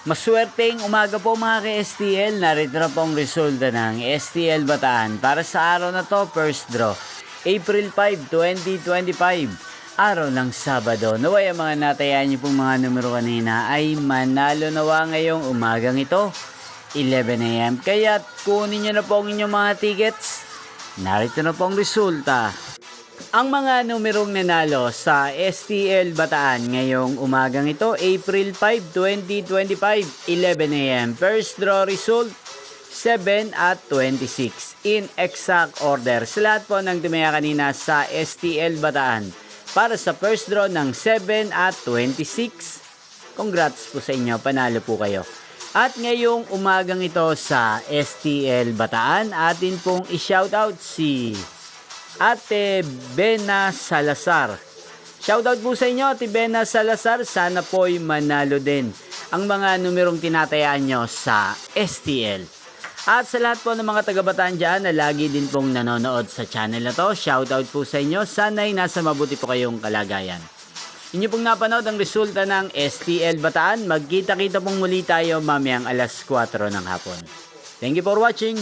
Maswerteng umaga po mga ka-STL. Narito na pong resulta ng STL Bataan para sa araw na to, first draw. April 5, 2025. Araw ng Sabado. Naway ang mga natayan niyo pong mga numero kanina ay manalo nawa ngayong umagang ito, 11 AM. Kaya kunin niyo na po ang inyong mga tickets. Narito na pong resulta. Ang mga numerong nanalo sa STL Bataan ngayong umagang ito, April 5, 2025, 11 AM. First draw result, 7 at 26. In exact order. Sa lahat po ng tumaya kanina sa STL Bataan para sa first draw ng 7 at 26. Congrats po sa inyo, panalo po kayo. At ngayong umagang ito sa STL Bataan, atin pong i-shoutout si Ate Bena Salazar. Shoutout po sa inyo, Ate Bena Salazar. Sana po'y manalo din ang mga numerong tinatayaan nyo sa STL. At sa lahat po ng mga taga-Bataan dyan na lagi din pong nanonood sa channel na to, shoutout po sa inyo. Sana'y nasa mabuti po kayong kalagayan. Inyo pong napanood ang resulta ng STL Bataan. Magkita-kita pong muli tayo mamayang alas 4 ng hapon. Thank you for watching.